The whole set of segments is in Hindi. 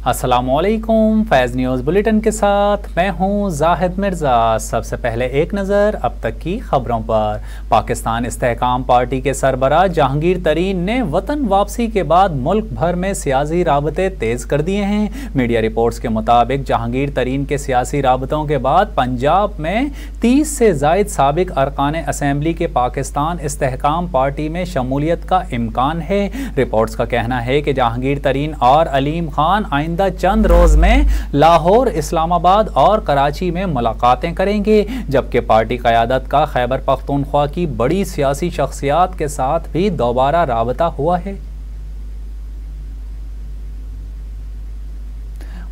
अस्सलामुअलैकुम। फैज़ न्यूज़ बुलेटिन के साथ मैं हूं जाहिद मिर्ज़ा। सबसे पहले एक नज़र अब तक की खबरों पर। पाकिस्तान इस्तेहकाम पार्टी के सरबराह जहांगीर तरीन ने वतन वापसी के बाद मुल्क भर में सियासी राबते तेज़ कर दिए हैं। मीडिया रिपोर्ट्स के मुताबिक जहांगीर तरीन के सियासी राबतों के बाद पंजाब में 30 से ज़ायद साबिक अरकान असम्बली के पाकिस्तान इस्तेहकाम पार्टी में शमूलियत का इम्कान है। रिपोर्ट्स का कहना है कि जहांगीर तरीन और अलीम खान आइंदा चंद रोज में लाहौर, इस्लामाबाद और कराची में मुलाकातें करेंगे, जबकि पार्टी क़यादत का खैबर पख्तूनख्वा की बड़ी सियासी शख्सियात के साथ भी दोबारा राबता हुआ है।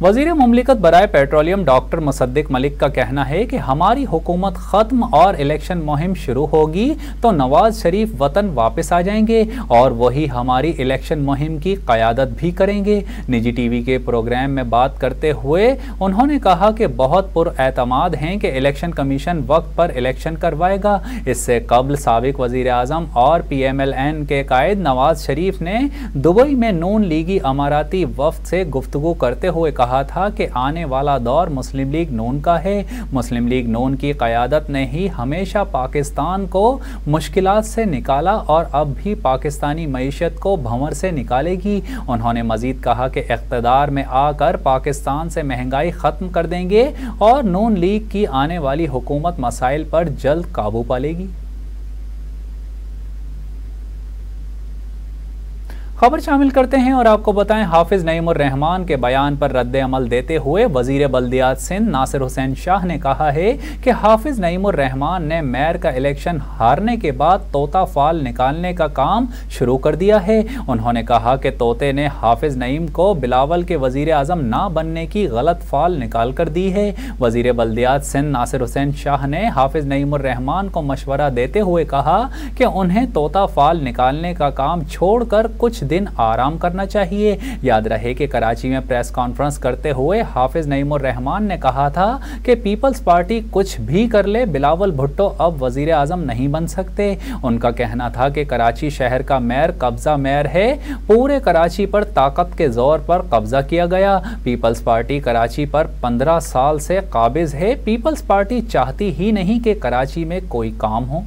वज़ीर मुमलिकत बराए पेट्रोलियम डॉक्टर मुसद्दिक मलिक का कहना है कि हमारी हुकूमत ख़त्म और इलेक्शन मुहिम शुरू होगी तो नवाज शरीफ वतन वापस आ जाएंगे और वही हमारी इलेक्शन मुहिम की क़यादत भी करेंगे। निजी टीवी के प्रोग्राम में बात करते हुए उन्होंने कहा कि बहुत पुरएतमाद हैं कि इलेक्शन कमीशन वक्त पर इलेक्शन करवाएगा। इससे कबल साबिक वज़ीर आज़म और PMLN के कायद नवाज शरीफ ने दुबई में नून लीगी अमाराती वफ़द से गुफ्तगू करते हुए कहा था कि आने वाला दौर मुस्लिम लीग नून का है। मुस्लिम लीग नून की क़यादत ने ही हमेशा पाकिस्तान को मुश्किलात से निकाला और अब भी पाकिस्तानी मईशत को भंवर से निकालेगी। उन्होंने मज़ीद कहा कि इक़्तिदार में आकर पाकिस्तान से महंगाई ख़त्म कर देंगे और नून लीग की आने वाली हुकूमत मसाइल पर जल्द काबू पा लेगी। खबर शामिल करते हैं और आपको बताएं, हाफिज नईमुर रहमान के बयान पर रद्द अमल देते हुए वजीर बल्दियात सिंध नासिर हुसैन शाह ने कहा है कि हाफिज नईमुर रहमान ने मेयर का इलेक्शन हारने के बाद तोता फाल निकालने का काम शुरू कर दिया है। उन्होंने कहा कि तोते ने हाफिज नईम को बिलावल के वजीर आज़म ना बनने की गलत फाल निकाल कर दी है। वजीर बल्दियात सिंध नासिर हुसैन शाह ने हाफिज नईमुर रहमान को मशवरा देते हुए कहा कि उन्हें तोता फाल निकालने का काम छोड़कर कुछ दिन आराम करना चाहिए। याद रहे कि कराची में प्रेस कॉन्फ्रेंस करते हुए हाफिज नईमुर रहमान ने कहा था कि पीपल्स पार्टी कुछ भी कर ले, बिलावल भुट्टो अब वजीर आज़म नहीं बन सकते। उनका कहना था कि कराची शहर का मेयर कब्जा मेयर है, पूरे कराची पर ताकत के जोर पर कब्जा किया गया। पीपल्स पार्टी कराची पर 15 साल से काबिज है। पीपल्स पार्टी चाहती ही नहीं कि कराची में कोई काम हो।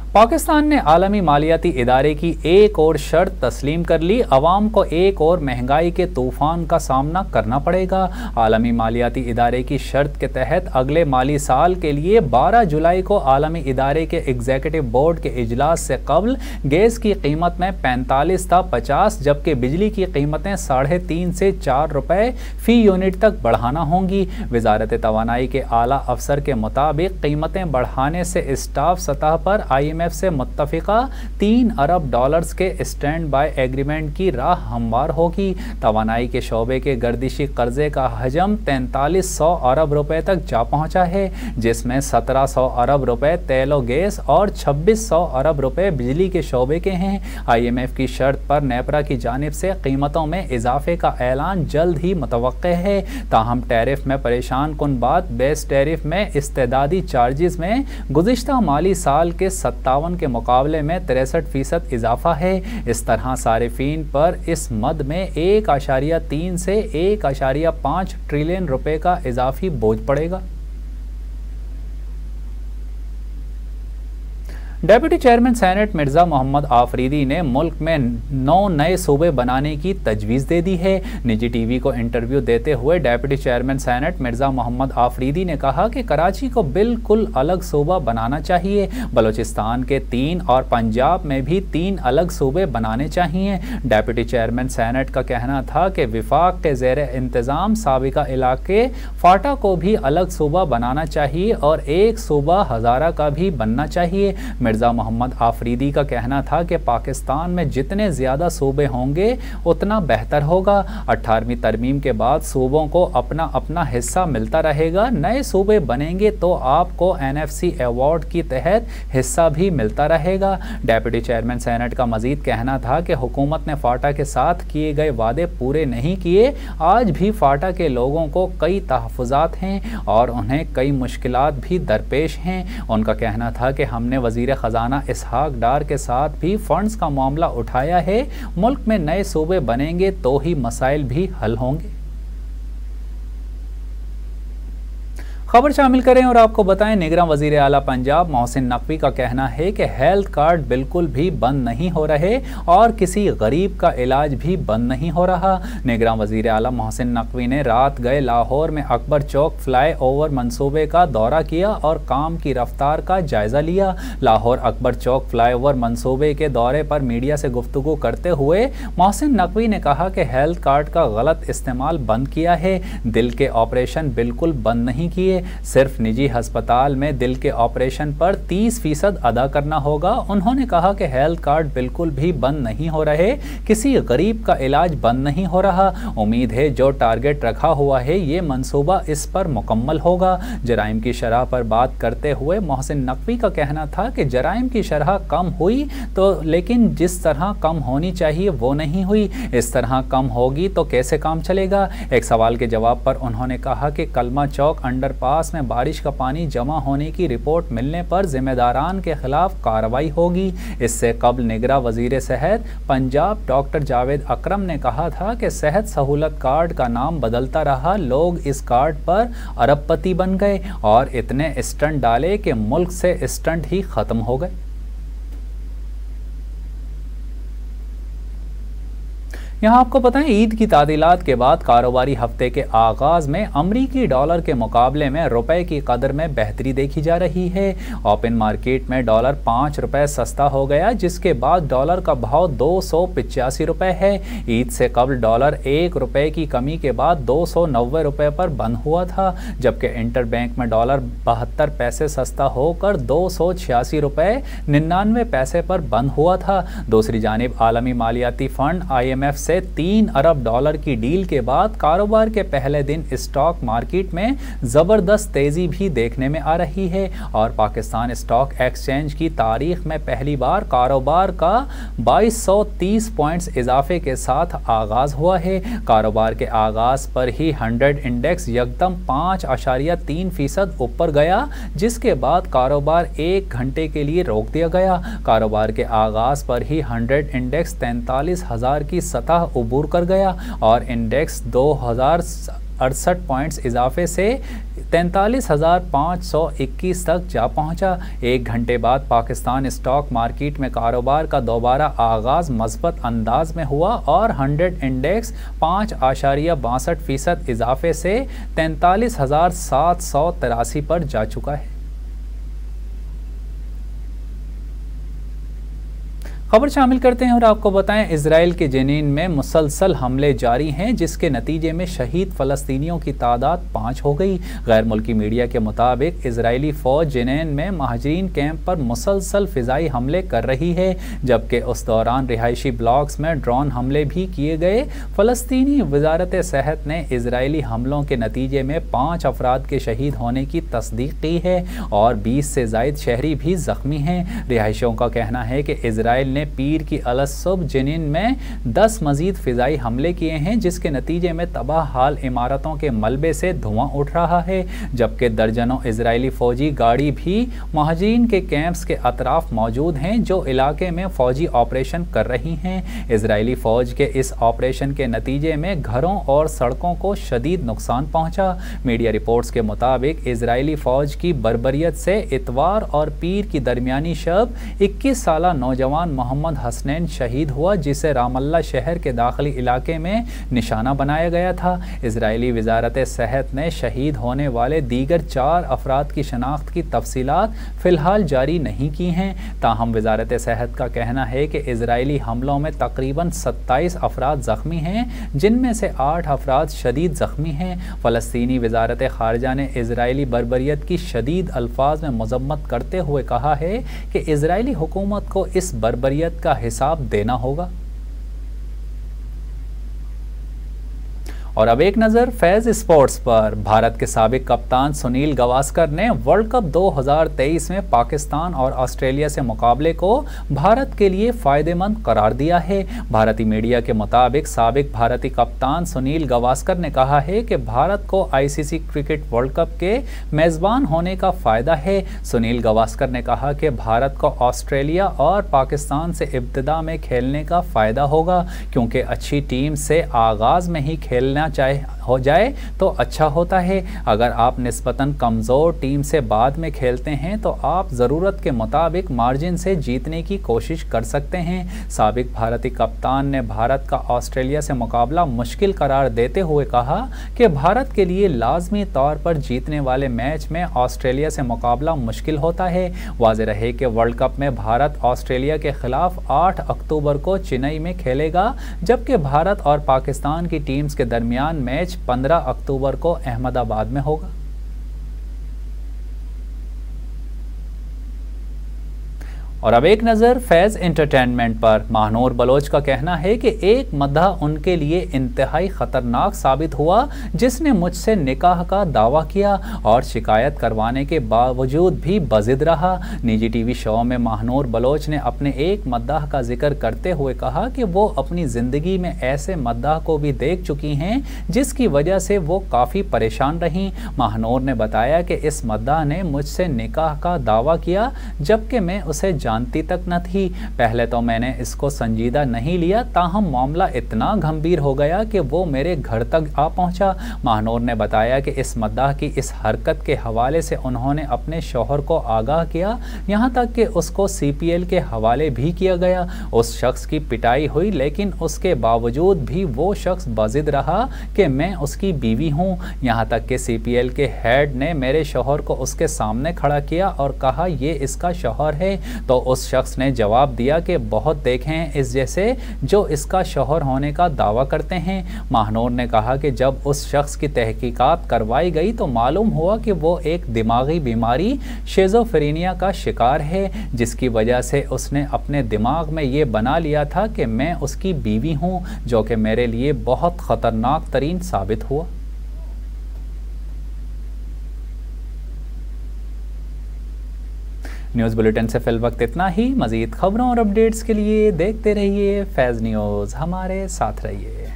पाकिस्तान ने आलमी मालियाती इदारे की एक और शर्त तस्लीम कर ली, अवाम को एक और महंगाई के तूफान का सामना करना पड़ेगा। आलमी मालियाती इदारे की शर्त के तहत अगले माली साल के लिए 12 जुलाई को आलमी इदारे के एग्जीक्यूटिव बोर्ड के इजलास से कबल गैस की कीमत में 45 था 50, जबकि बिजली की कीमतें 3.5 से 4 रुपये फ़ी यूनिट तक बढ़ाना होंगी। वजारत तवानाई के आला अफसर के मुताबिक कीमतें बढ़ाने से स्टाफ सतह पर IMF से मुत्तफ़िका $3 अरब के स्टैंड बाय एग्रीमेंट की राह हमवार होगी। तवानाई के शोबे के गर्दिशी कर्जे का हजम 4300 अरब रुपए तक जा पहुंचा है, जिसमें 1700 अरब रुपए तेल और गैस और 2600 अरब रुपए बिजली के शोबे के हैं। IMF की शर्त पर नेपरा की जानिब से कीमतों में इजाफे का ऐलान जल्द ही मुतवक्के है। ताहम टैरिफ में परेशान कुन बात बेस टैरिफ में इस्तेदादी चार्जेस में गुज़िश्ता माली साल के 57 के मुकाबले में 63% इजाफा है। इस तरह सारिफीन पर इस मद में 1.3 से 1.5 ट्रिलियन रुपए का इजाफी बोझ पड़ेगा। Deputy chairman senate Mirza Mohammad Afridi ने मुल्क में 9 नए सूबे बनाने की तजवीज़ दे दी है। निजी टीवी को इंटरव्यू देते हुए deputy chairman senate Mirza Mohammad Afridi ने कहा कि कराची को बिल्कुल अलग सूबा बनाना चाहिए, बलूचिस्तान के 3 और पंजाब में भी 3 अलग सूबे बनाने चाहिए। डेप्यूटी चेयरमैन सेनेट का कहना था कि विफाक के ज़ेर इंतज़ाम साबिका इलाके फाटा को भी अलग सूबा बनाना चाहिए और एक सूबा हज़ारा का भी बनना चाहिए। मिर्ज़ा मोहम्मद आफरीदी का कहना था कि पाकिस्तान में जितने ज़्यादा सूबे होंगे उतना बेहतर होगा। 18वीं तरमीम के बाद सूबों को अपना अपना हिस्सा मिलता रहेगा। नए सूबे बनेंगे तो आपको NFC अवार्ड की तहत हिस्सा भी मिलता रहेगा। डेप्यूटी चेयरमैन सेनेट का मजीद कहना था कि हुकूमत ने फाटा के साथ किए गए वादे पूरे नहीं किए। आज भी फाटा के लोगों को कई तहफ़्फ़ुज़ात हैं और उन्हें कई मुश्किलात भी दरपेश हैं। उनका कहना था कि हमने वज़ीर ख़जाना इसहाक डार के साथ भी फंड्स का मामला उठाया है। मुल्क में नए सूबे बनेंगे तो ही मसाइल भी हल होंगे। खबर शामिल करें और आपको बताएं, निगरान वज़ीर आला पंजाब मोहसिन नकवी का कहना है कि हेल्थ कार्ड बिल्कुल भी बंद नहीं हो रहे और किसी गरीब का इलाज भी बंद नहीं हो रहा। निगरान वज़ीर आला मोहसिन नकवी ने रात गए लाहौर में अकबर चौक फ्लाई ओवर मनसूबे का दौरा किया और काम की रफ्तार का जायजा लिया। लाहौर अकबर चौक फ्लाई ओवर मनसूबे के दौरे पर मीडिया से गुफ्तगू करते हुए मोहसिन नकवी ने कहा कि हेल्थ कार्ड का गलत इस्तेमाल बंद किया है। दिल के ऑपरेशन बिल्कुल बंद नहीं किए, सिर्फ निजी अस्पताल में दिल के ऑपरेशन पर 30% अदा करना होगा। उन्होंने कहा कि हेल्थ कार्ड बिल्कुल भी बंद नहीं हो रहे, किसी गरीब का इलाज बंद नहीं हो रहा। उम्मीद है जो टारगेट रखा हुआ है ये मंसूबा इस पर मुकम्मल होगा। जराइम की शरह पर बात करते हुए मोहसिन नकवी का कहना था कि जराइम की शरह कम हुई तो, लेकिन जिस तरह कम होनी चाहिए वो नहीं हुई। इस तरह कम होगी तो कैसे काम चलेगा। एक सवाल के जवाब पर उन्होंने कहा कि कलमा चौक अंडरपास में बारिश का पानी जमा होने की रिपोर्ट मिलने पर जिम्मेदारान के खिलाफ कार्रवाई होगी। इससे कबल निगरान वजीर सेहत पंजाब डॉक्टर जावेद अकरम ने कहा था कि सेहत सहूलत कार्ड का नाम बदलता रहा, लोग इस कार्ड पर अरबपति बन गए और इतने स्टंट डाले कि मुल्क से स्टंट ही खत्म हो गए। यहाँ आपको बताएं, ईद की तादीलात के बाद कारोबारी हफ्ते के आगाज़ में अमरीकी डॉलर के मुकाबले में रुपए की कदर में बेहतरी देखी जा रही है। ओपन मार्केट में डॉलर 5 रुपये सस्ता हो गया, जिसके बाद डॉलर का भाव 285 रुपये है। ईद से कबल डॉलर 1 रुपये की कमी के बाद 290 रुपये पर बंद हुआ था, जबकि इंटरबैंक में डॉलर 72 पैसे सस्ता होकर 286 रुपये 99 पैसे पर बंद हुआ था। दूसरी जानिब आलमी मालियाती फ़ंड IMF से 3 अरब डॉलर की डील के बाद कारोबार के पहले दिन स्टॉक मार्केट में ज़बरदस्त तेज़ी भी देखने में आ रही है और पाकिस्तान स्टॉक एक्सचेंज की तारीख में पहली बार कारोबार का 2230 पॉइंट्स इजाफे के साथ आगाज़ हुआ है। कारोबार के आगाज़ पर ही 100 इंडेक्स यकदम 5.3% ऊपर गया, जिसके बाद कारोबार 1 घंटे के लिए रोक दिया गया। कारोबार के आगाज़ पर ही 100 इंडेक्स 43,000 की सतह उबूर कर गया और इंडेक्स 2068 पॉइंट्स इजाफे से 43,521 तक जा पहुंचा। 1 घंटे बाद पाकिस्तान स्टॉक मार्केट में कारोबार का दोबारा आगाज़ मस्बत अंदाज में हुआ और 100 इंडेक्स 5.62% इजाफे से 43,783 पर जा चुका है। खबर शामिल करते हैं और आपको बताएं, इजराइल के जेनीन में मुसलसल हमले जारी हैं, जिसके नतीजे में शहीद फ़लस्तीनियों की तादाद 5 हो गई। गैर मुल्की मीडिया के मुताबिक इजरायली फ़ौज जेनीन में महाजरीन कैंप पर मुसलसल फ़िज़ाई हमले कर रही है, जबकि उस दौरान रिहायशी ब्लॉक्स में ड्रोन हमले भी किए गए। फ़लस्तीनी वजारत सेहत ने इजरायली हमलों के नतीजे में 5 अफराद के शहीद होने की तस्दीक की है और 20 से ज़ायद शहरी भी ज़ख्मी हैं। रिहायशियों का कहना है कि इजराइल ने पीर की अलसुब जेनिन में 10 मजीद फ़िज़ाई हमले किए हैं, जिसके नतीजे में तबाह हाल इमारतों के मलबे से धुआं उठ रहा है, जबकि दर्जनों इजरायली फ़ौजी गाड़ी भी महाजरीन के कैंप्स के अतराफ मौजूद हैं जो इलाके में फ़ौजी ऑपरेशन कर रही हैं। इजरायली फ़ौज के इस ऑपरेशन के नतीजे में घरों और सड़कों को शदीद नुकसान पहुँचा। मीडिया रिपोर्ट्स के मुताबिक इजरायली फ़ौज की बर्बरियत से इतवार और पीर की दरमियानी शब 21 साला नौजवान मोहम्मद हसनैन शहीद हुआ, जिसे रामल्ला शहर के दाखिली इलाके में निशाना बनाया गया था। इजरायली वजारत सेहत ने शहीद होने वाले दीगर 4 अफराद की शनाख्त की तफसीलात फ़िलहाल जारी नहीं की हैं। ताहम वजारत सेहत का कहना है कि इजरायली हमलों में तकरीबन 27 अफराद ज़ख्मी हैं, जिनमें से 8 अफराद शदीद ज़ख्मी हैं। फ़लस्तीनी वजारत ख़ारजा ने इजरायली बर्बरियत की शदीद अल्फाज में मज़म्मत करते हुए कहा है कि इजरायली हुकूमत को इस बर्बरियत का हिसाब देना होगा। और अब एक नज़र फैज़ स्पोर्ट्स पर। भारत के साबिक कप्तान सुनील गावस्कर ने वर्ल्ड कप 2023 में पाकिस्तान और ऑस्ट्रेलिया से मुकाबले को भारत के लिए फ़ायदेमंद करार दिया है। भारतीय मीडिया के मुताबिक साबिक भारतीय कप्तान सुनील गावस्कर ने कहा है कि भारत को आईसीसी क्रिकेट वर्ल्ड कप के मेज़बान होने का फ़ायदा है। सुनील गावस्कर ने कहा कि भारत को ऑस्ट्रेलिया और पाकिस्तान से इब्तिदा में खेलने का फ़ायदा होगा, क्योंकि अच्छी टीम से आगाज़ में ही खेलना हो जाए तो अच्छा होता है। अगर आप निस्बतन कमज़ोर टीम से बाद में खेलते हैं तो आप ज़रूरत के मुताबिक मार्जिन से जीतने की कोशिश कर सकते हैं। साबिक भारतीय कप्तान ने भारत का ऑस्ट्रेलिया से मुकाबला मुश्किल करार देते हुए कहा कि भारत के लिए लाजमी तौर पर जीतने वाले मैच में ऑस्ट्रेलिया से मुकाबला मुश्किल होता है। वाज़ेह रहे कि वर्ल्ड कप में भारत ऑस्ट्रेलिया के खिलाफ 8 अक्टूबर को चेन्नई में खेलेगा, जबकि भारत और पाकिस्तान की टीम्स के दरमियान मैच 15 अक्टूबर को अहमदाबाद में होगा। और अब एक नज़र फैज़ एंटरटेनमेंट पर। महानूर बलोच का कहना है कि एक मद्दाह उनके लिए इंतहाई ख़तरनाक साबित हुआ, जिसने मुझसे निकाह का दावा किया और शिकायत करवाने के बावजूद भी बज़िद रहा। निजी टीवी शो में महानूर बलोच ने अपने एक मद्दाह का जिक्र करते हुए कहा कि वो अपनी ज़िंदगी में ऐसे मद्दाह को भी देख चुकी हैं जिसकी वजह से वो काफ़ी परेशान रहीं। महानूर ने बताया कि इस मद्दाह ने मुझसे निकाह का दावा किया जबकि मैं उसे जानती तक न थी। पहले तो मैंने इसको संजीदा नहीं लिया, ताहम मामला इतना गंभीर हो गया कि वो मेरे घर तक आ पहुंचा। महानूर ने बताया कि इस मद्दाह की इस हरकत के हवाले से उन्होंने अपने शौहर को आगाह किया, यहाँ तक कि उसको CPL के हवाले भी किया गया। उस शख्स की पिटाई हुई, लेकिन उसके बावजूद भी वो शख्स बज़िद रहा कि मैं उसकी बीवी हूँ। यहाँ तक कि CPL के हेड ने मेरे शौहर को उसके सामने खड़ा किया और कहा ये इसका शौहर है, तो उस शख्स ने जवाब दिया कि बहुत देखे हैं इस जैसे जो इसका शौहर होने का दावा करते हैं। महानूर ने कहा कि जब उस शख्स की तहकीकात करवाई गई तो मालूम हुआ कि वो एक दिमागी बीमारी शिज़ोफ्रेनिया का शिकार है, जिसकी वजह से उसने अपने दिमाग में ये बना लिया था कि मैं उसकी बीवी हूँ, जो कि मेरे लिए बहुत ख़तरनाक तरीन साबित हुआ। न्यूज़ बुलेटिन से फिल वक्त इतना ही। मज़ीद खबरों और अपडेट्स के लिए देखते रहिए फैज़ न्यूज़, हमारे साथ रहिए।